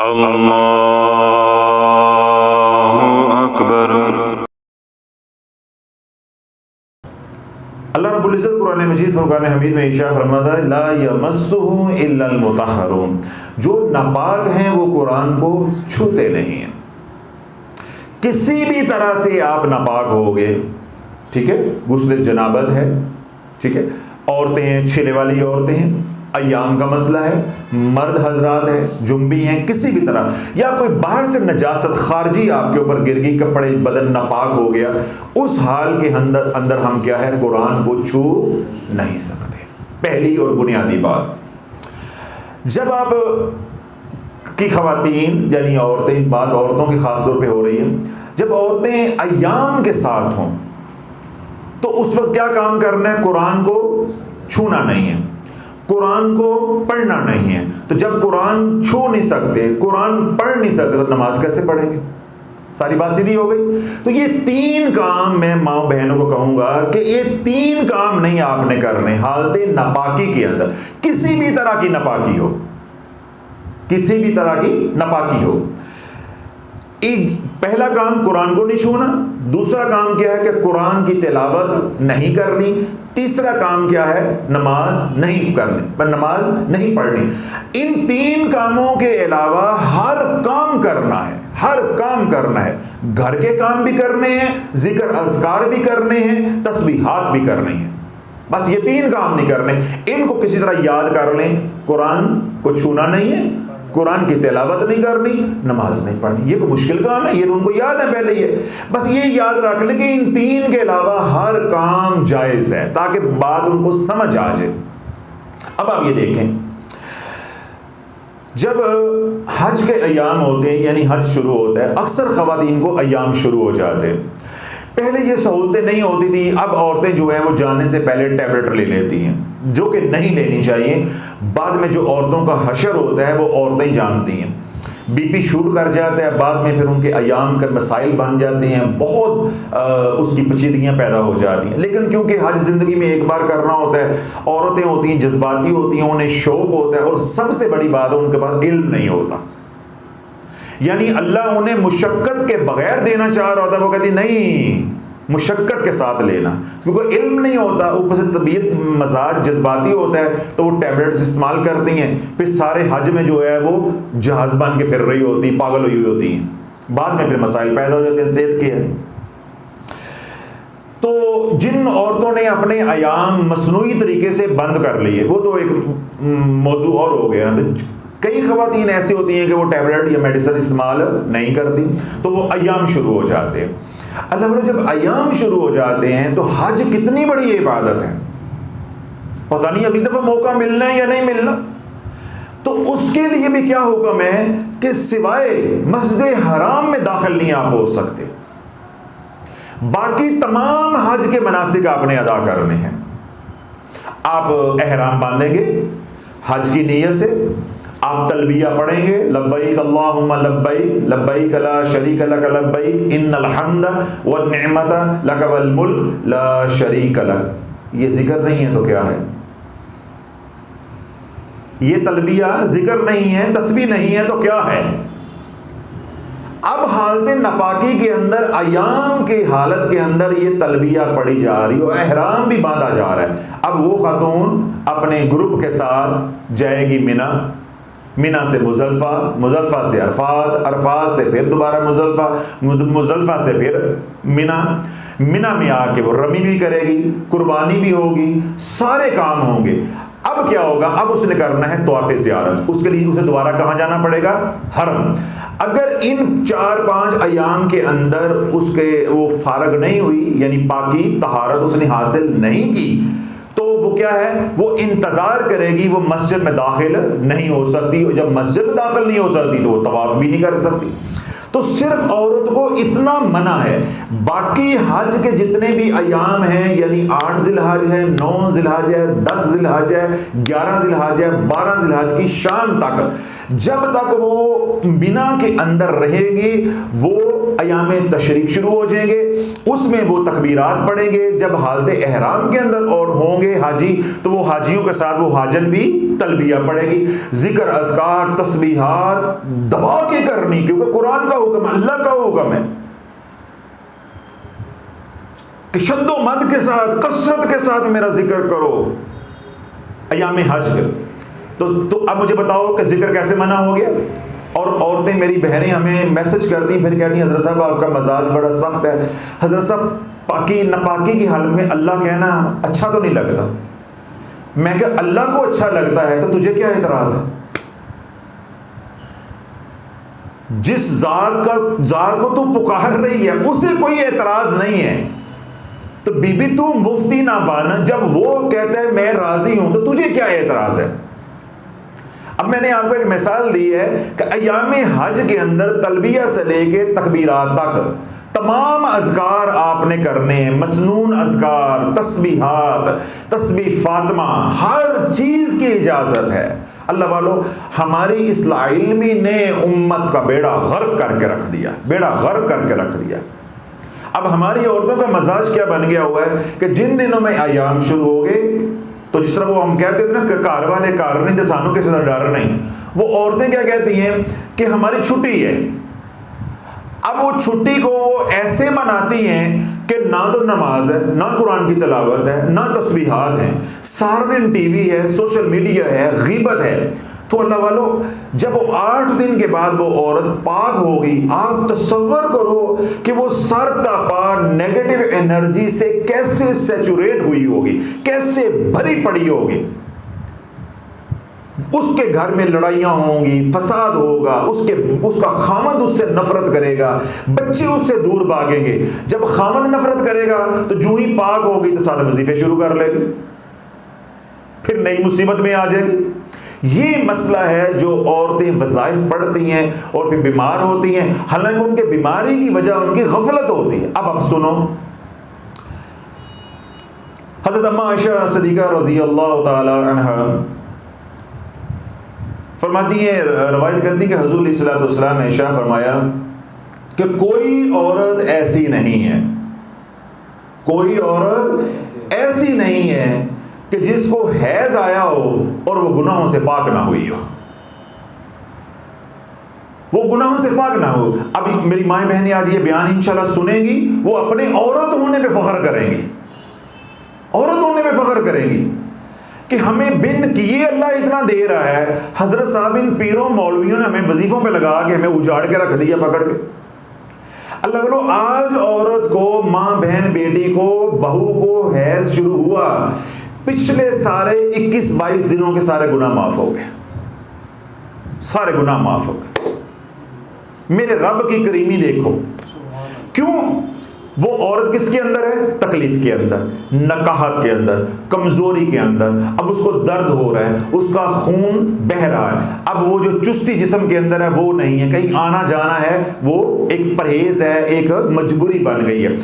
अल्लाहु अकबर। अल्लाह रब्बुल इज़्ज़त कुरान मजीद फुरकान हमीद में इरशाद फरमाता है, ला यमस्सुहु इल्लल मुतहहरून, जो नापाक हैं वो कुरान को छूते नहीं हैं। किसी भी तरह से आप नापाक होगे, ठीक है, गुस्ल जनाबत है, ठीक है, औरतें हैं, छिले वाली औरतें हैं, अय्याम का मसला है, मर्द हजरात हैं, जुम्बी हैं, किसी भी तरह, या कोई बाहर से नजासत खारजी आपके ऊपर गिर गई, कपड़े बदन नापाक हो गया, उस हाल के अंदर हम क्या है, कुरान को छू नहीं सकते। पहली और बुनियादी बात, जब आप की खवातीन यानी औरतें, बात औरतों की खास तौर पे हो रही है, जब औरतें अय्याम के साथ हों तो उस वक्त क्या काम करना है, कुरान को छूना नहीं है, कुरान को पढ़ना नहीं है। तो जब कुरान छू नहीं सकते, कुरान पढ़ नहीं सकते, तो नमाज कैसे पढ़ेंगे? सारी बात सीधी हो गई। तो ये तीन काम मैं माँ बहनों को कहूंगा कि ये तीन काम नहीं आपने करने हालते नापाकी के अंदर, किसी भी तरह की नापाकी हो, किसी भी तरह की नापाकी हो। एक पहला काम कुरान को नहीं छूना, दूसरा काम क्या है कि कुरान की तिलावत नहीं करनी, तीसरा काम क्या है, नमाज नहीं करनी, पर नमाज नहीं पढ़नी। इन तीन कामों के अलावा हर काम करना है, हर काम करना है, घर के काम भी करने हैं, जिक्र अज़कार भी करने हैं, तस्बीहात भी करने हैं, बस ये तीन काम नहीं करने। इनको किसी तरह याद कर लें, कुरान को छूना नहीं है, कुरान की तिलावत नहीं करनी, नमाज नहीं पढ़नी। ये कोई मुश्किल काम है, ये तो उनको याद है पहले ही है। बस ये याद रख ले कि इन तीन के अलावा हर काम जायज़ है, ताकि बात उनको समझ आ जाए। अब आप ये देखें, जब हज के अय्याम होते हैं, यानी हज शुरू होता है, अक्सर ख़वातीन को अय्याम शुरू हो जाते हैं। पहले ये सहूलतें नहीं होती थी, अब औरतें जो हैं वो जाने से पहले टैबलेट ले लेती हैं, जो कि नहीं लेनी चाहिए। बाद में जो औरतों का हशर होता है वो औरतें जानती हैं, बीपी शूट कर जाता है, बाद में फिर उनके अय्याम के मसाइल बन जाते हैं, बहुत उसकी पेचीदगियाँ पैदा हो जाती हैं। लेकिन क्योंकि हज ज़िंदगी में एक बार करना होता है, औरतें होती हैं जज्बाती होती हैं, उन्हें शौक़ होता है, और सबसे बड़ी बात है उनके पास इल्म नहीं होता। यानी अल्लाह उन्हें मुशक्कत के बगैर देना चाह रहा होता है, वो कहती नहीं, मुशक्कत के साथ लेना, क्योंकि इल्म नहीं होता, ऊपर से तबीयत मजाज जज्बाती होता है, तो वो टैबलेट्स इस्तेमाल करती हैं, फिर सारे हज में जो है वो जहाज़ बन के फिर रही होती, पागल हुई होती हैं, बाद में फिर मसाइल पैदा हो जाते हैं सेहत के। तो जिन औरतों ने अपने अयाम मसनूई तरीके से बंद कर लिए, वो तो एक मौजू और हो गया ना। तो कई ख़वातीन ऐसी होती हैं कि वो टैबलेट या मेडिसिन इस्तेमाल नहीं करती, तो वो अय्याम शुरू हो जाते हैं। अल्लाह बोले जब अय्याम शुरू हो जाते हैं तो हज कितनी बड़ी इबादत है, पता नहीं अगली दफ़ा मौका मिलना है या नहीं मिलना। तो उसके लिए भी क्या हुक्म है कि सिवाय मस्जिद हराम में दाखिल नहीं आप हो सकते, बाकी तमाम हज के मनासिक आपने अदा करने हैं। आप एहराम बांधेंगे हज की नीयत से, आप तलबिया पढ़ेंगे, लब्बैक अल्लाहुम्मा लब्बैक, लब्बैक ला शरीक लक लब्बैक, इन्नल हम्द वन निअमता लक वल मुल्क ला शरीक लक। ये जिक्र नहीं है तो क्या है? ये तलबिया जिक्र नहीं है, तस्बीह नहीं है तो क्या है? अब हालत नपाकी के अंदर, अयाम के हालत के अंदर ये तलबिया पढ़ी जा रही हो, एहराम भी बांधा जा रहा है। अब वो खातून अपने ग्रुप के साथ जाएगी मिना, मिना से मुजल्फा, मुजल्फा से अरफात, अरफात से फिर दोबारा मुजल्फा, मुजल्फा से फिर मिना, मिना में आके वो रमी भी करेगी, कुर्बानी भी होगी, सारे काम होंगे। अब क्या होगा? अब उसने करना है तवाफ़े ज़ियारत, उसके लिए उसे दोबारा कहाँ जाना पड़ेगा? हरम। अगर इन 4-5 अयाम के अंदर उसके वो फारग नहीं हुई, यानी पाकी तहारत उसने हासिल नहीं की, तो वो क्या है, वो इंतज़ार करेगी, वो मस्जिद में दाखिल नहीं हो सकती। और जब मस्जिद में दाखिल नहीं हो सकती तो वो तवाफ़ भी नहीं कर सकती। तो सिर्फ औरत को इतना मना है। बाकी हज के जितने भी अयाम हैं, यानी 8 ज़िलहज है, 9 ज़िलहज है, 10 ज़िलहज है, 11 ज़िलहज है, 12 ज़िलहज की शाम तक, जब तक वो मिना के अंदर रहेगी, वो अयाम तशरीक शुरू हो जाएंगे, उसमें वो तकबीरात पढ़ेंगे। जब हालत एहराम के अंदर और होंगे हाजी, तो वो हाजियों के साथ वो हाजन भी तलबिया पड़ेगी, जिक्र अज़कार तस्बीहात दबा के करनी, क्योंकि कुरान का हुक्म, अल्लाह का हुक्म है कि शद्दो मद के साथ, कसरत के साथ मेरा जिक्र करो अयाम हज के। तो अब मुझे बताओ कि जिक्र कैसे मना हो गया? और औरतें, मेरी बहनें हमें मैसेज करती, फिर कहती हैं हज़रत साहब आपका मजाज बड़ा सख्त है। हज़रत साहब, पाकी नापाकी की हालत में अल्लाह कहना अच्छा तो नहीं लगता। मैं क्या, अल्लाह को अच्छा लगता है तो तुझे क्या एतराज़ है? जिस जात को तू पुकार रही है उसे कोई एतराज़ नहीं है, तो बीबी तू मुफ्ती ना बन, जब वो कहता है मैं राजी हूं तो तुझे क्या एतराज है? अब मैंने आपको एक मिसाल दी है कि अयाम हज के अंदर तलबिया से लेके तकबीरात तक तमाम अज़कार आपने करने हैं, मसनून अज़कार, तस्बीहात, तस्बीह फातिमा, हर चीज़ की इजाज़त है। अल्लाह वालों, हमारी इस लाइल्मी ने उम्मत का बेड़ा गर्क करके रख दिया, बेड़ा गर्क करके रख दिया। अब हमारी औरतों का मजाज क्या बन गया हुआ है कि जिन दिनों में अयाम शुरू हो गए, तो जिस तरह वो हम कहते थे ना कि कार वाले कार नहीं, तो सानू किसी का डर नहीं, वो औरतें क्या कहती हैं कि हमारी छुट्टी है। अब वो छुट्टी को वो ऐसे मनाती हैं कि ना तो नमाज है, ना कुरान की तिलावत है, ना तस्बीहात हैं, सारा दिन टीवी है, सोशल मीडिया है, गीबत है। तो अल्लाह वालों, जब वो 8 दिन के बाद वो औरत पाक हो गई, आप तसव्वुर करो कि वो सर तपा नेगेटिव एनर्जी से कैसे सैचुरेट हुई होगी, कैसे भरी पड़ी होगी। उसके घर में लड़ाइयां होंगी, फसाद होगा, उसका खामद उससे नफरत करेगा, बच्चे उससे दूर भागेंगे। जब खामद नफरत करेगा तो जो ही पाक होगी तो साथ वजीफे शुरू कर लेगी, फिर नई मुसीबत में आ जाएगी। ये मसला है जो औरतें वज़ाइफ पढ़ती हैं और फिर बीमार होती हैं, हालांकि उनके बीमारी की वजह उनकी गफलत होती है। अब सुनो, हज़रत अम्मा आयशा सिद्दीक़ा रज़ी अल्लाह ताला अन्हा फरमाती है, रवायत करती कि हुज़ूर सल्लल्लाहु अलैहि वसल्लम ने इरशाद फरमाया कि कोई औरत ऐसी नहीं है, कोई औरत ऐसी नहीं है कि जिसको हैज आया हो और वो गुनाहों से पाक ना हुई हो, वो गुनाहों से पाक ना हो। अब मेरी माँ बहनें आज ये बयान इंशाल्लाह सुनेंगी, वो अपने औरत होने पे फख्र करेंगी, औरत होने पे फख्र करेंगी कि हमें बिन किए अल्लाह इतना दे रहा है। हजरत साहब इन पीरों मौलवियों ने हमें वजीफों पे लगा के हमें उजाड़ के रख दिया पकड़ के। अल्लाह बोलो, आज औरत को, माँ बहन बेटी को, बहू को हैज शुरू हुआ, पिछले सारे 21-22 दिनों के सारे गुनाह माफ हो गए, सारे गुनाह माफ हो गए। मेरे रब की करीमी देखो। क्यों? वो औरत किसके अंदर है? तकलीफ के अंदर, नकाहत के अंदर, कमजोरी के अंदर। अब उसको दर्द हो रहा है, उसका खून बह रहा है, अब वो जो चुस्ती जिस्म के अंदर है वो नहीं है, कहीं आना जाना है, वो एक परहेज है, एक मजबूरी बन गई है।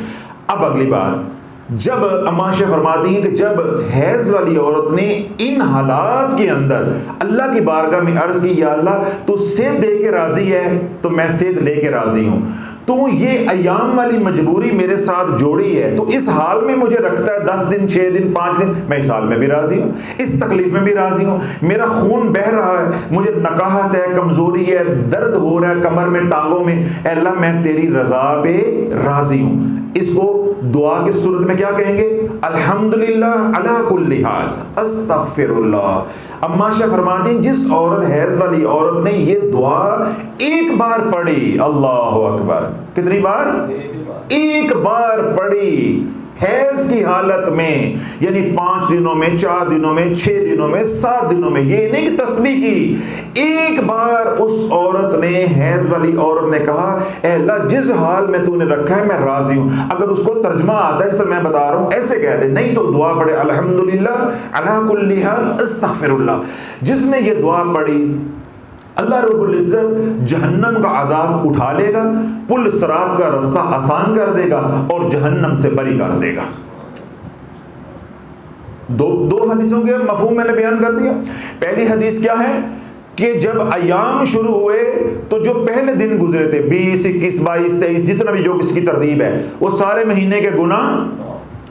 अब अगली बार जब अम्मा आयशा फरमाती हैं कि जब हैज वाली औरत ने इन हालात के अंदर अल्लाह की बारगाह में अर्ज की, या अल्लाह तू सेहत दे के राजी है तो मैं सेहत लेके राजी हूँ, तो ये अयाम वाली मजबूरी मेरे साथ जोड़ी है, तो इस हाल में मुझे रखता है 10 दिन, 6 दिन, 5 दिन, मैं इस हाल में भी राजी हूँ, इस तकलीफ में भी राजी हूँ। मेरा खून बह रहा है, मुझे नकाहत है, कमजोरी है, दर्द हो रहा है कमर में, टांगों में, अल्लाह मैं तेरी रजा पे राजी हूँ। इसको दुआ की सूरत में क्या कहेंगे? अल्हम्दुलिल्लाह अला कुल्ली हाल, अस्तगफिरुल्लाह। अम्मा आयशा फरमाती हैं, जिस औरत हैज वाली औरत ने ये दुआ एक बार पढ़ी, अल्लाहु अकबर, कितनी बार? एक बार पढ़ी हैज की हालत में, यानी 5 दिनों में, 4 दिनों में, 6 दिनों में, 7 दिनों में, ये नहीं कि तस्बीह की, एक बार उस औरत ने, हैज वाली औरत ने कहा, ऐ अल्लाह जिस हाल में तूने रखा है मैं राजी हूं। अगर उसको तर्जमा आता है, जैसे मैं बता रहा हूं, ऐसे कहते, नहीं तो दुआ पढ़े अल्हम्दुलिल्लाह अला कुल्ली हाल अस्तगफिरुल्लाह। जिसने ये दुआ पढ़ी, अल्लाह रब्बुल इज्जत जहन्नम का अजाब उठा लेगा, पुल सिरात का रास्ता आसान कर देगा और जहन्नम से बरी कर देगा। दो हदीसों के मफहूम मैंने बयान कर दिया। पहली हदीस क्या है कि जब अयाम शुरू हुए तो जो पहले दिन गुजरे थे, 20, 21, 22, 23, जितना भी जो किसकी तरतीब है, वो सारे महीने के गुनाह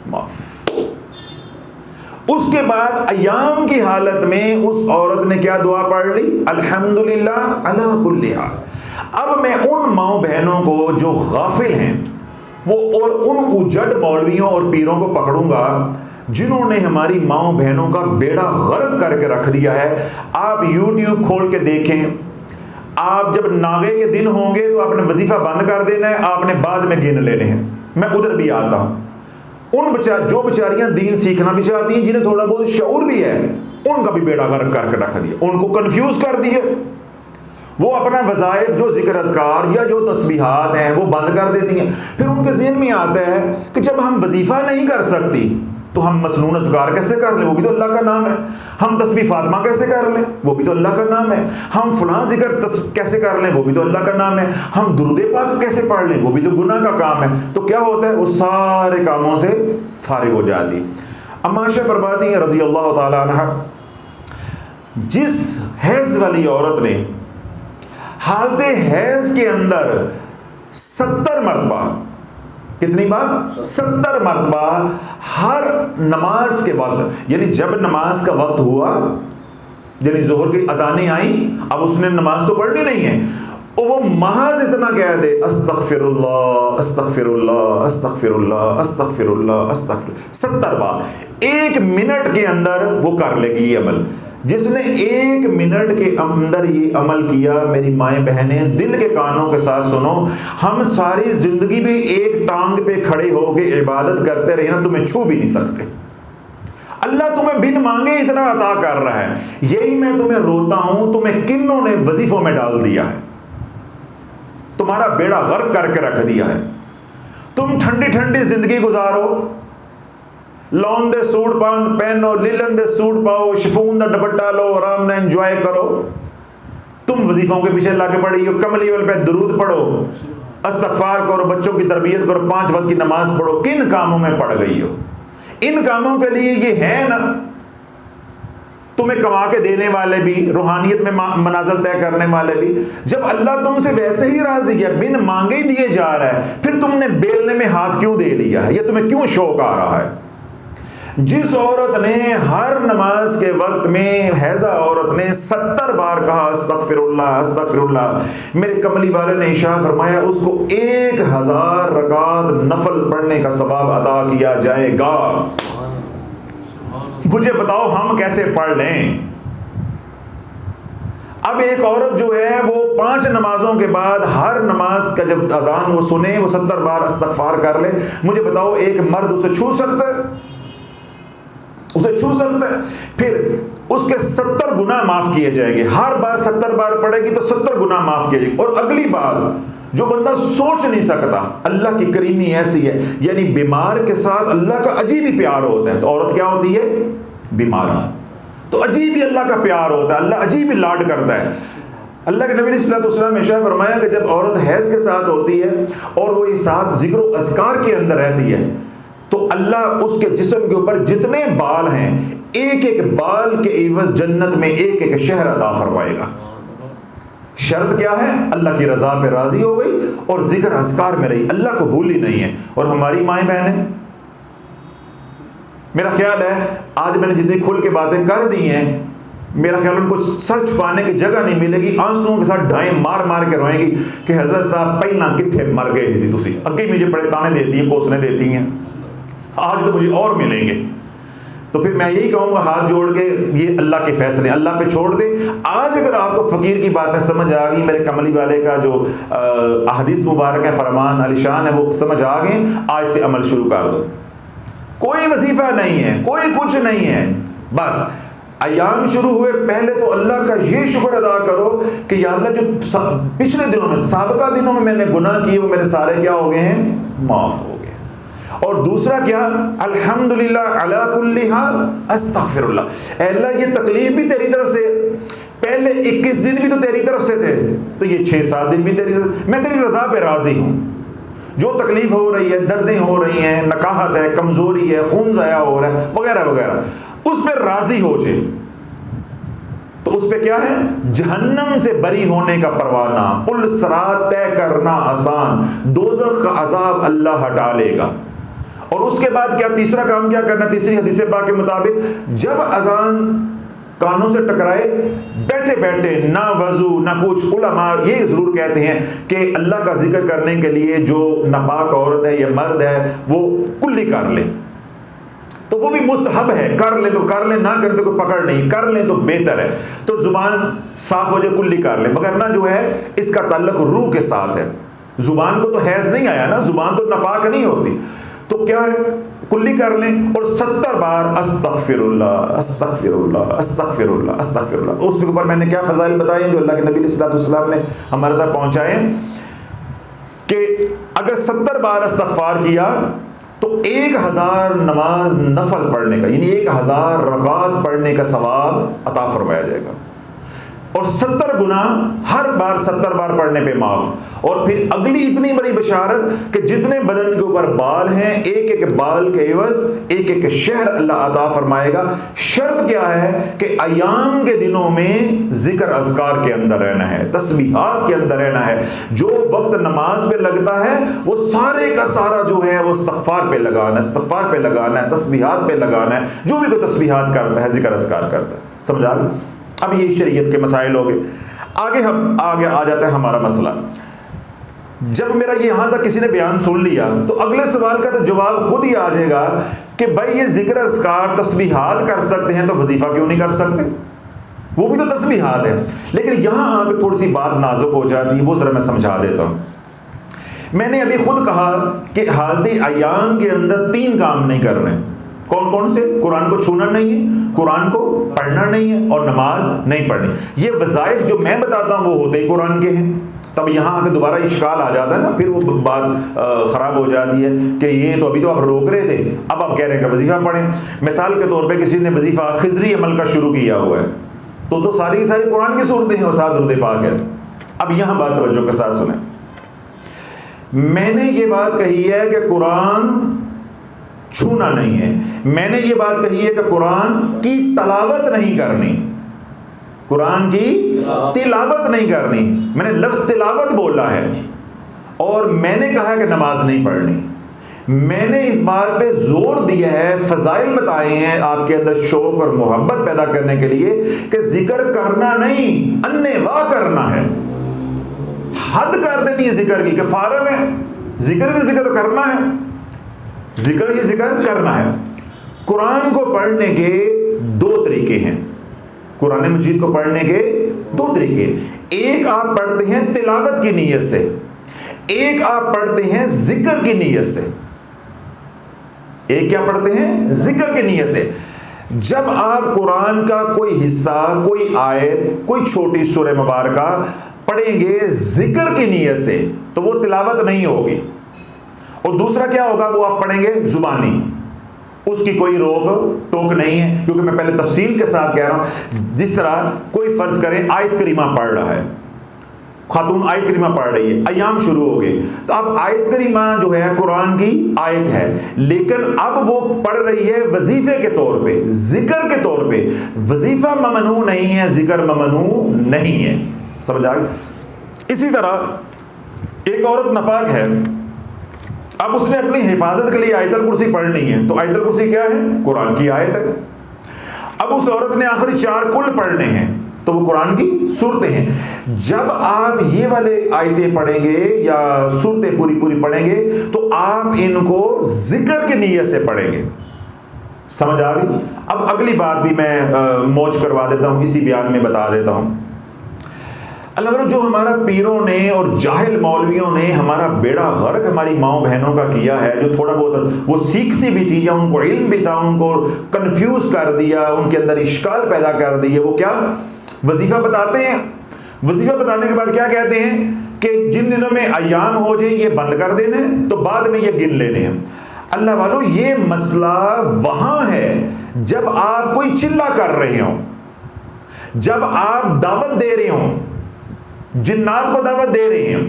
माफ। उसके बाद अय्याम की हालत में उस औरत ने क्या दुआ पढ़ ली, अल्हम्दुलिल्लाह अला कुल्ली हाल। अब मैं उन माओ बहनों को जो गाफिल हैं वो और उन उजड़ मौलवियों और पीरों को पकड़ूंगा जिन्होंने हमारी माओ बहनों का बेड़ा गर्क करके रख दिया है। आप YouTube खोल के देखें, आप जब नागे के दिन होंगे तो आपने वजीफा बंद कर देना है, आपने बाद में गिन लेने हैं। मैं उधर भी आता हूं। उन जो बेचारियां दीन सीखना भी चाहती हैं, जिन्हें थोड़ा बहुत शऊर भी है, उनका भी बेड़ा गर्क करके रख दिया, उनको कंफ्यूज कर दिए। वो अपना वज़ाइफ जो जिक्र अज़कार या जो तस्बीहात हैं वो बंद कर देती हैं। फिर उनके ज़हन में आता है कि जब हम वजीफा नहीं कर सकती तो हम मसनून अज़कार कैसे कर लें, वो भी तो अल्लाह का नाम है। हम तस्बीह फातिमा कैसे कर लें, वो भी तो अल्लाह का नाम है। हम फलां जिक्र कैसे कर लें, वो भी तो अल्लाह का नाम है। हम दुरूद पाक कैसे पढ़ लें, वो भी तो गुनाह का काम है। तो क्या होता है, वो सारे कामों से फारिग हो जाती। अम्मा आयशा फरमाती हैं रज़ी अल्लाह तआला अन्हा, जिस हैज़ वाली औरत ने हालते हैज़ के अंदर 70 मरतबा, कितनी बार, 70 मरतबा हर नमाज के वक्त, यानी जब नमाज का वक्त हुआ, यानी जोहर की अजानें आई, अब उसने नमाज तो पढ़नी नहीं है, और वो महज इतना कह दे अस्तगफिरुल्लाह अस्तगफिरुल्लाह अस्तगफिरुल्लाह अस्तगफिरुल्लाह अस्तगफिरुल्लाह 70 बार, 1 मिनट के अंदर वो कर लेगी ये अमल। जिसने 1 मिनट के अंदर ये अमल किया, मेरी माएँ बहनें दिल के कानों के साथ सुनो, हम सारी जिंदगी भी एक टांग पे खड़े होके इबादत करते रहे ना, तुम्हें छू भी नहीं सकते। अल्लाह तुम्हें बिन मांगे इतना अता कर रहा है। यही मैं तुम्हें रोता हूं, तुम्हें किन्नों ने वजीफों में डाल दिया है, तुम्हारा बेड़ा गर्क करके रख दिया है। तुम ठंडी ठंडी जिंदगी गुजारो, लॉन दे सूट पहनो, लिलन दे सूट पाओ, शिफॉन दा दुपट्टा लो, आराम ने एंजॉय करो। तुम वजीफों के पीछे लाके पड़ी हो, कमली वाल पे दुरूद पढ़ो, इस्तगफार करो, बच्चों की तरबियत करो, 5 वक्त की नमाज पढ़ो। किन कामों में पड़ गई हो? इन कामों के लिए ये है ना, तुम्हें कमा के देने वाले भी, रूहानियत में मनाज़िल तय करने वाले भी। जब अल्लाह तुमसे वैसे ही राजी है, बिन मांगे ही दिए जा रहा है, फिर तुमने बेलने में हाथ क्यों दे लिया है? ये तुम्हें क्यों शौक आ रहा है? जिस औरत ने हर नमाज के वक्त में, हैज़ा औरत ने 70 बार कहा अस्तगफिरुल्लाह अस्तगफिरुल्लाह, मेरे कमली वाले ने इशारा फरमाया उसको 1000 रकात नफल पढ़ने का सवाब अता किया जाएगा। मुझे बताओ हम कैसे पढ़ लें? अब एक औरत जो है वो 5 नमाजों के बाद हर नमाज का जब अजान वो सुने, वो 70 बार इस्तगफार कर ले। मुझे बताओ एक मर्द उसे छू सकता है? उसे छू सकता है? फिर उसके 70 गुनाह माफ किए जाएंगे। हर बार 70 बार पढ़ेगी तो 70 गुनाह माफ किए जाएंगे। और अगली बात, जो बंदा सोच नहीं सकता, अल्लाह की करीमी ऐसी है, यानी बीमार के साथ अल्लाह का अजीब ही प्यार होता है। तो औरत क्या होती है? बीमार, तो अजीब ही अल्लाह का प्यार होता है, अल्लाह अजीब ही लाड करता है। अल्लाह के नबी सल्लल्लाहु अलैहि वसल्लम ने इरशाद फरमाया कि जब औरत हैज़ के साथ होती है और वो इस साथ जिक्र व अज़कार के अंदर रहती है, तो अल्लाह उसके जिस्म के ऊपर जितने बाल हैं, एक एक बाल के एवज जन्नत में एक एक शहर अता फरमाएगा। शर्त क्या है? अल्लाह की रजा पे राजी हो गई और जिक्र अज़कार में रही, अल्लाह को भूली नहीं है। और हमारी माएँ बहनें, मेरा ख्याल है आज मैंने जितनी खुल के बातें कर दी हैं, मेरा ख्याल उनको सर छुपाने की जगह नहीं मिलेगी। आंसुओं के साथ ढाई मार मार के रोएंगी कि हजरत साहब पहला किथे मर गए सी, तुसी अगे मुझे बड़े ताने देती हैं, कोसने देती हैं, आज तो मुझे और मिलेंगे। तो फिर मैं यही कहूँगा हाथ जोड़ के, ये अल्लाह के फैसले, अल्लाह पे छोड़ दे। आज अगर आपको फ़कीर की बातें समझ आ गई, मेरे कमली वाले का जो अहदीस मुबारक है, फरमान अलीशान है, वो समझ आ गए, आज से अमल शुरू कर दो। कोई वजीफ़ा नहीं है, कोई कुछ नहीं है, बस अयाम शुरू हुए पहले तो अल्लाह का ये शुक्र अदा करो कि या अल्लाह जो पिछले दिनों में, साबिक़ा दिनों में मैंने गुनाह किए, वो मेरे सारे क्या हो गए हैं? माफ़ हो गए। और दूसरा क्या? अल्हम्दुलिल्लाह अला कुल्ली हाल अस्तगफिरुल्लाह। अल्लाह ये तकलीफ भी तेरी तरफ से, पहले 21 दिन भी तो तेरी तरफ से थे, तो ये 6-7 दिन भी तेरी तरफ, मैं तेरी रज़ा पे राज़ी हूँ। जो तकलीफ हो रही है, दर्दें हो रही हैं, नकाहत है, कमज़ोरी है, खून ज़ाया हो रहा है, वगैरह वगैरह, उस पर राज़ी हो जाए तो उस पर क्या है? जहन्नम से बरी होने का परवाना, पुल सरात तय करना आसान, दोज़ख का अजाब अल्लाह हटा लेगा। और उसके बाद क्या तीसरा काम क्या करना, तीसरी हदीस पाक के मुताबिक जब अजान कानों से टकराए, बैठे बैठे ना वजू ना कुछ, उलमा ये जरूर कहते हैं कि अल्लाह का जिक्र करने के लिए जो नापाक औरत है या मर्द है वो कुल्ली कर ले, तो वो भी मुस्तहब है, कर ले तो कर ले, ना करे तो कोई पकड़ नहीं, कर ले तो बेहतर है। तो जुबान साफ हो जाए कुल्ली कर ले, मगर ना जो है इसका ताल्लुक रूह के साथ है। जुबान को तो हैज नहीं आया ना, जुबान तो नापाक नहीं होती, तो क्या है कुल्ली कर लें और 70 बार अस्तगफिरुल्लाह अस्तगफिरुल्लाह अस्तगफिरुल्लाह अस्तगफिरुल्लाह। उसके ऊपर मैंने क्या फजाइल बताए जो अल्लाह के नबी सल्लल्लाहु अलैहि वसल्लम ने हमारे तक पहुंचाए कि अगर 70 बार इस्तगफार किया तो 1000 नमाज नफल पढ़ने का, यानी 1000 रकात पढ़ने का सवाब अता फरमाया जाएगा, और 70 गुना हर बार 70 बार पढ़ने पे माफ। और फिर अगली इतनी बड़ी बशारत कि जितने बदन के ऊपर बाल हैं, एक एक बाल के एवज एक एक शहर अल्लाह अता फरमाएगा। शर्त क्या है कि अयाम के दिनों में जिक्र अज़कार के अंदर रहना है, तस्बीहात के अंदर रहना है। जो वक्त नमाज पे लगता है वो सारे का सारा जो है वो इस्तग़फ़ार पे लगाना है, इस्तग़फ़ार पे लगाना है, तस्बीहात पे लगाना है। जो भी कोई तस्बीहात करता है, जिक्र अज़कार करता है, समझा। अब ये शरीयत के मसाइल हो गए। आगे हम आगे आ जाता है हमारा मसला। जब मेरा ये यहां तक किसी ने बयान सुन लिया तो अगले सवाल का तो जवाब खुद ही आ जाएगा कि भाई ये जिक्र अज़कार तस्बीहात कर सकते हैं तो वजीफा क्यों नहीं कर सकते, वो भी तो तस्बीहात है। लेकिन यहां आके थोड़ी सी बात नाजुक हो जाती है, वो जरा मैं समझा देता हूं। मैंने अभी खुद कहा कि हालत अयाम के अंदर 3 काम नहीं करने। कौन कौन से? कुरान को छूना नहीं है, कुरान को पढ़ना नहीं है, और नमाज नहीं पढ़नी। ये वज़ाइफ जो मैं बताता हूं वो होते ही कुरान के हैं। तब यहाँ आके दोबारा इश्काल आ जाता है ना, फिर वो बात ख़राब हो जाती है कि ये तो अभी तो आप रोक रहे थे, अब आप कह रहे हैं कि वजीफ़ा पढ़ें। मिसाल के तौर पे किसी ने वजीफ़ा खिज़री अमल का शुरू किया हुआ है तो सारी की सारी कुरान की सूरतें हैं और साथ दुरूद पाक है। अब यहाँ बात तवज्जो के साथ सुने। मैंने ये बात कही है कि कुरान छूना नहीं है, मैंने ये बात कही है कि कुरान की तलावत नहीं करनी, कुरान की तिलावत नहीं करनी। मैंने लफ्ज़ तिलावत बोला है, और मैंने कहा है कि नमाज नहीं पढ़नी। मैंने इस बात पे जोर दिया है, फजाइल बताए हैं आपके अंदर शौक और मोहब्बत पैदा करने के लिए कि जिक्र करना नहीं, अन्नेवा करना है। हद कर देनी है जिक्र की कि फारग है, जिक्र तो करना है, जिक्र ही जिक्र करना है। कुरान को पढ़ने के 2 तरीके हैं, कुरान मजीद को पढ़ने के 2 तरीके। एक आप पढ़ते हैं तिलावत की नीयत से, एक आप पढ़ते हैं जिक्र की नीयत से। एक क्या पढ़ते हैं? जिक्र की नीयत से। जब आप कुरान का कोई हिस्सा, कोई आयत, कोई छोटी सूरह मुबारका पढ़ेंगे जिक्र की नीयत से तो वो तिलावत नहीं होगी। और दूसरा क्या होगा? वो आप पढ़ेंगे जुबानी, उसकी कोई रोक टोक नहीं है, क्योंकि मैं पहले तफसील के साथ कह रहा हूं। जिस तरह कोई फर्ज करें आयत करीमा पढ़ रहा है, खातून आयत करीमा पढ़ रही है, अयाम शुरू हो गए, तो अब आयत करीमा जो है कुरान की आयत है, लेकिन अब वो पढ़ रही है वजीफे के तौर पे, जिक्र के तौर पे। वजीफा ममनू नहीं है, जिक्र ममनू नहीं है, समझ आ गई। इसी तरह एक औरत नापाक है, अब उसने अपनी हिफाजत के लिए आयतल कुर्सी पढ़नी है, तो आयतल कुर्सी क्या है? कुरान की आयत है। अब उस औरत ने आखिरी 4 कुल पढ़ने हैं, तो वो कुरान की सूरतें हैं। जब आप ये वाले आयतें पढ़ेंगे या सूरतें पूरी पूरी पढ़ेंगे तो आप इनको जिक्र की नीयत से पढ़ेंगे, समझ आ गई। अब अगली बात भी मैं मौज करवा देता हूँ, इसी बयान में बता देता हूँ। अल्लाह, जो हमारा पीरों ने और जाहिल मौलवियों ने हमारा बेड़ा गर्क हमारी माओ बहनों का किया है, जो थोड़ा बहुत वो सीखती भी थी या उनको इल्म भी था, उनको कंफ्यूज कर दिया, उनके अंदर इश्काल पैदा कर दिए। वो क्या वजीफा बताते हैं, वजीफा बताने के बाद क्या कहते हैं कि जिन दिनों में अयाम हो जाए ये बंद कर देने, तो बाद में ये गिन लेने हैं। अल्लाह वालों, ये मसला वहां है जब आप कोई चिल्ला कर रहे हो, जब आप दावत दे रहे हो, जिन्नात को दावत दे रहे हैं,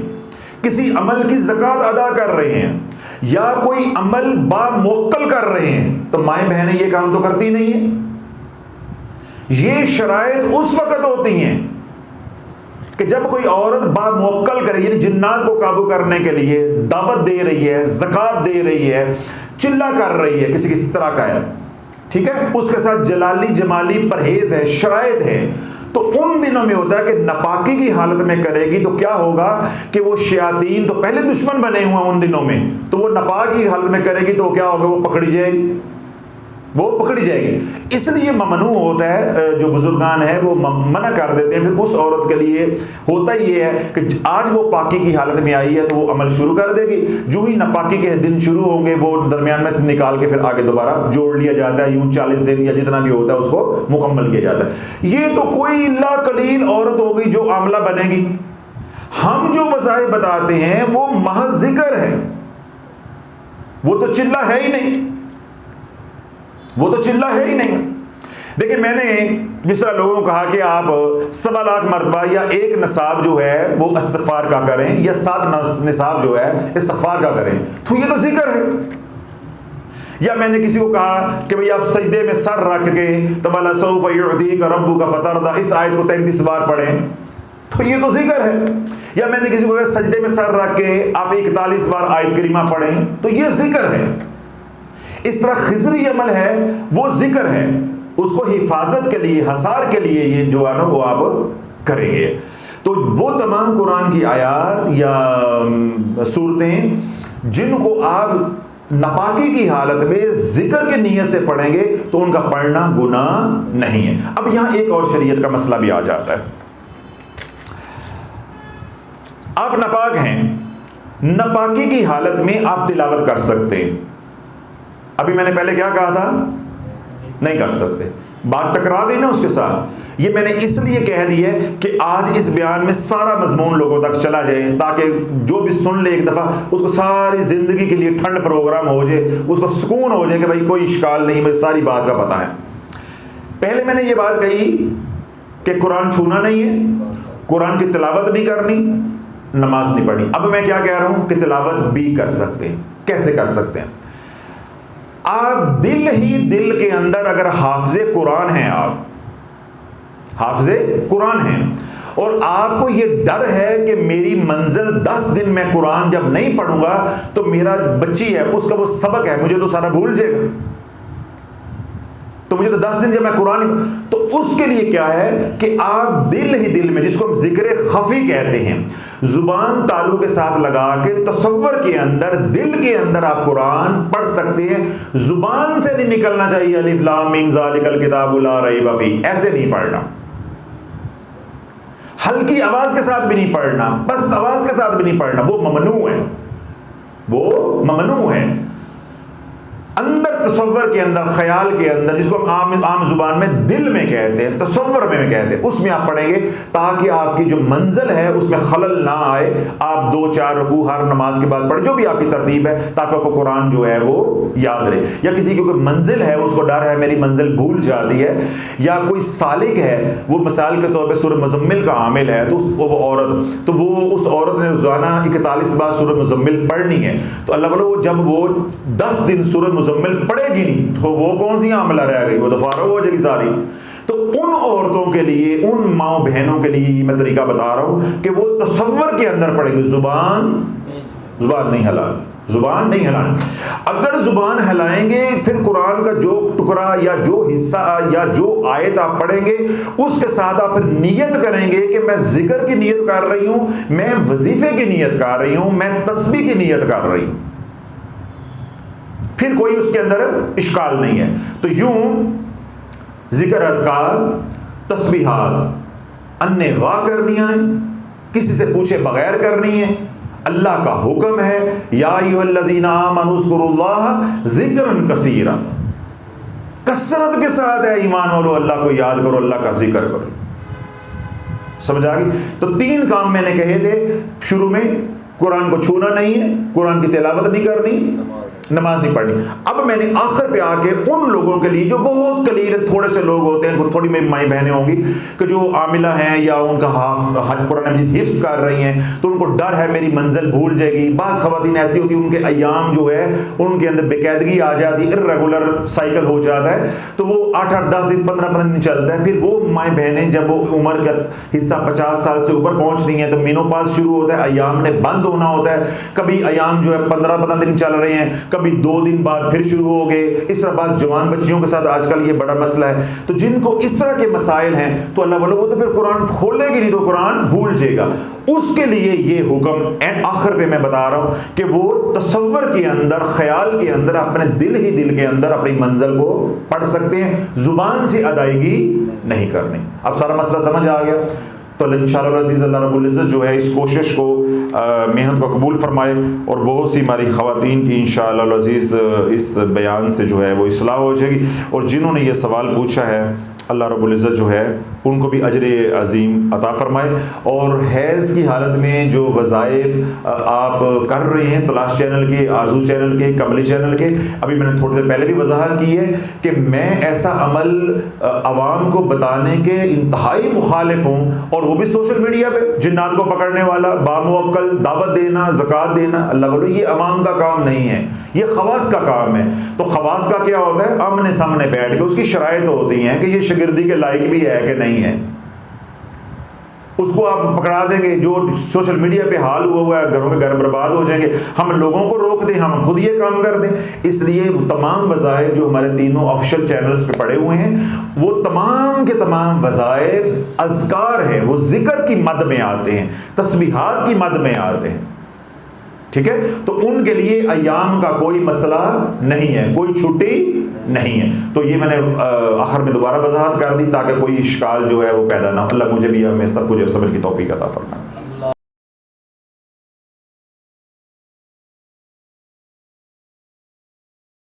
किसी अमल की ज़कात अदा कर रहे हैं, या कोई अमल बामुक्कल कर रहे हैं, तो माएँ बहनें ये काम तो करती नहीं है। ये शराइत उस वक्त होती हैं कि जब कोई औरत बामुवक्कल करे, यानी जिन्नात को काबू करने के लिए दावत दे रही है, ज़कात दे रही है, चिल्ला कर रही है, किसी किसी तरह का है, ठीक है, उसके साथ जलाली जमाली परहेज है, शराइत है, तो उन दिनों में होता है कि नापाकी की हालत में करेगी तो क्या होगा कि वो शयातीन तो पहले दुश्मन बने हुए उन दिनों में, तो वो नापाक की हालत में करेगी तो क्या होगा, वो पकड़ी जाएगी, वो पकड़ी जाएगी। इसलिए ममनू होता है, जो बुजुर्गान है वो मना कर देते हैं। फिर उस औरत के लिए होता ही ये है कि आज वो पाकी की हालत में आई है तो वो अमल शुरू कर देगी, जो ही नापाकी के दिन शुरू होंगे वो दरमियान में से निकाल के फिर आगे दोबारा जोड़ लिया जाता है, यूं 40 दिन या जितना भी होता है उसको मुकम्मल किया जाता है। ये तो कोई इल्ला कलील औरत होगी जो आमला बनेगी। हम जो वज़ाए बताते हैं वो महज जिक्र है, वो तो चिल्ला है ही नहीं, वो तो चिल्ला है ही नहीं। देखिए, मैंने जिस तरह लोगों को कहा कि आप 1.25 लाख मरतबा या एक निसाब जो है वो इस्तिग़फ़ार का करें या 7 निसाब जो है इस्तिग़फ़ार का करें, तो ये तो जिक्र है। या मैंने किसी को कहा कि भाई आप सजदे में सर रख के तो वला सौफ़ युअतीका रब्बुका फतरदा, इस आयत को 33 बार पढ़ें, तो ये तो जिक्र है। या मैंने किसी को कहा सजदे में सर रख के आप 41 बार आयत करीमा पढ़ें, तो ये जिक्र है। इस तरह खिज़री अमल है वो जिक्र है, उसको हिफाजत के लिए, हसार के लिए ये जो है ना वो आप करेंगे। तो वो तमाम कुरान की आयत या सूरतें जिनको आप नापाकी की हालत में जिक्र के नीयत से पढ़ेंगे तो उनका पढ़ना गुनाह नहीं है। अब यहां एक और शरीयत का मसला भी आ जाता है। आप नापाक हैं, नापाकी की हालत में आप तिलावत कर सकते हैं। अभी मैंने पहले क्या कहा था, नहीं कर सकते, बात टकरा गई ना उसके साथ। ये मैंने इसलिए कह दी है कि आज इस बयान में सारा मजमून लोगों तक चला जाए, ताकि जो भी सुन ले एक दफ़ा उसको सारी ज़िंदगी के लिए ठंड प्रोग्राम हो जाए, उसको सुकून हो जाए कि भाई कोई इश्काल नहीं, मुझे सारी बात का पता है। पहले मैंने ये बात कही कि कुरान छूना नहीं है, कुरान की तिलावत नहीं करनी, नमाज नहीं पढ़नी। अब मैं क्या कह रहा हूँ कि तिलावत भी कर सकते हैं। कैसे कर सकते हैं? आप दिल ही दिल के अंदर अगर हाफिज़े कुरान हैं, आप हाफिज़े कुरान हैं और आपको ये डर है कि मेरी मंजिल 10 दिन में कुरान जब नहीं पढ़ूंगा तो मेरा बच्ची है उसका वो सबक है, मुझे तो सारा भूल जाएगा, तो मुझे तो 10 दिन जब मैं कुरान, तो उसके लिए क्या है कि आप दिल ही दिल में, जिसको हम जिक्र खफी कहते हैं, जुबान तालू के साथ लगा के तसव्वुर के अंदर, दिल के अंदर आप कुरान पढ़ सकते हैं। जुबान से नहीं निकलना चाहिए अलिफ लाम मीम ज़ालिकल किताबु ला रैब फीह, ऐसे नहीं पढ़ना। हल्की आवाज के साथ भी नहीं पढ़ना, पस्त आवाज के साथ भी नहीं पढ़ना, वो ममनू है, वो ममनू है। अंदर तसव्वुर के अंदर, ख्याल के अंदर, जिसको हम आम जुबान में दिल में कहते हैं, तसव्वुर में कहते हैं, उसमें आप पढ़ेंगे ताकि आपकी जो मंजिल है उसमें खलल ना आए। आप 2-4 रुकू हर नमाज के बाद पढ़े, जो भी आपकी तरतीब है, ताकि आपको कुरान जो है वो याद रहे। या किसी की कोई मंजिल है, उसको डर है मेरी मंजिल भूल जाती है, या कोई सालिक है, वो मिसाल के तौर पर सूरह मुज़म्मिल का आमिल है, तो वो औरत, तो वो उस औरत ने रोज़ाना 41 बार सूरह मुज़म्मिल पढ़नी है, तो अल्लाह वाला वो जब वो 10 दिन सूरह मुज़म्मिल पड़ेगी नहीं तो वो कौन सी आमला रह गई, वो तो फारग हो जाएगी सारी। तो उन औरतों के लिए, उन माँ बहनों के लिए मैं तरीका बता रहा हूं कि वो तसव्वुर के अंदर पड़ेगी, जुबान नहीं हिलानी, जुबान नहीं हिलानी। अगर जुबान हिलाएंगे फिर कुरान का जो टुकड़ा या जो हिस्सा या जो आयत आप पढ़ेंगे उसके साथ आप फिर नियत करेंगे कि मैं जिक्र की नियत कर रही हूं, मैं वजीफे की नियत कर रही हूं, मैं तस्बीह की नियत कर रही हूं, फिर कोई उसके अंदर इश्काल नहीं है। तो यूं जिक्र, अज़कार, तस्बीहात अन्ने वाह करनी है, किसी से पूछे बगैर करनी है। अल्लाह का हुक्म है, या अय्युहल्लज़ीना आमनू उज़्कुरुल्लाह ज़िक्रन कसीरा, कसरत के साथ है ईमान वालो, अल्लाह को याद करो, अल्लाह का जिक्र करो। समझ आ गई? तो 3 काम मैंने कहे थे शुरू में, कुरान को छूना नहीं है, कुरान की तिलावत नहीं करनी, नमाज नहीं पढ़नी। अब मैंने आखिर पे आके उन लोगों के लिए जो बहुत कलील, थोड़े से लोग होते हैं, थोड़ी मेरी माई बहनें होंगी कि जो आमिला हैं या उनका कुरान मजीद हिफ्ज़ कर रही हैं, तो उनको डर है मेरी मंजिल भूल जाएगी। बाज़ ख़वातीन ऐसी होती है उनके अयाम जो है उनके अंदर बेकायदगी आ जाती है, इर्रेगुलर साइकिल हो जाता है, तो वो 8-8 10 दिन 15-15 दिन चलता है। फिर वो माएँ बहनें जब वो उम्र का हिस्सा 50 साल से ऊपर पहुंचती हैं तो मेनोपॉज शुरू होता है, अयाम ने बंद होना होता है। कभी अयाम जो है 15-15 दिन चल रहे हैं, कभी 2 दिन बाद फिर शुरू हो गए। इस तरह बात जवान बच्चियों के साथ आजकल ये बड़ा मसला है। तो जिनको इस तरह के मसाइल हैं तो अल्लाह वालों वो तो फिर कुरान खोलेगी नहीं तो कुरान भूल जाएगा। उसके लिए ये हुक्म आखिर पे मैं बता रहा हूं कि वो तसव्वुर के अंदर, ख्याल के अंदर, अपने दिल के अंदर अपनी मंजिल को पढ़ सकते हैं, जुबान से अदायगी नहीं करनी। अब सारा मसला समझ आ गया। तो इंशाअल्लाह अज़ीज़ अल्लाह रब्बुल इज़्ज़त जो है इस कोशिश को, मेहनत को कबूल फरमाए और बहुत सी हमारी ख़वातीन की इंशाअल्लाह अज़ीज़ इस बयान से जो है वो इस्लाह हो जाएगी। और जिन्होंने ये सवाल पूछा है अल्लाह रब्बुल इज़्ज़त जो है उनको भी अजर अज़ीम अता फ़रमाए। और हैज़ की हालत में जो वज़ाइफ आप कर रहे हैं तलाश चैनल के, आरज़ू चैनल के, कमली चैनल के, अभी मैंने थोड़ी देर पहले भी वजाहत की है कि मैं ऐसा अमल अवाम को बताने के इंतहाई मुखालिफ हूँ, और वो भी सोशल मीडिया पे जिन्नात को पकड़ने वाला, बामुअक्कल दावत देना, ज़कात देना। अल्लाह बोलो ये अवाम का काम नहीं है, ये खवास का काम है। तो खवास का क्या होता है? आमने सामने बैठ के उसकी शराइत होती हैं कि ये शागिर्दी के लायक भी है कि नहीं है। उसको आप पकड़ा देंगे, जो सोशल मीडिया पे हाल हुआ है, घरों के घर बर्बाद हो जाएंगे। हम लोगों को रोक दें, हम खुद ये काम कर दें। इसलिए वो तमाम वज़ाइफ जो हमारे तीनों ऑफिशियल चैनल्स पे पड़े हुए हैं, वो तमाम के तमाम वज़ाइफ अज़कार हैं, वो जिक्र की मद में आते हैं, तस्बीहात की मद में आते हैं। ठीक है, तो उनके लिए अयाम का कोई मसला नहीं है, कोई छुट्टी नहीं है। तो ये मैंने आखिर में दोबारा वजाहत कर दी ताकि कोई इश्काल जो है वो पैदा ना हो। अल्लाह मुझे भी हमें सब कुछ समझ की तौफीक अता फरमाए।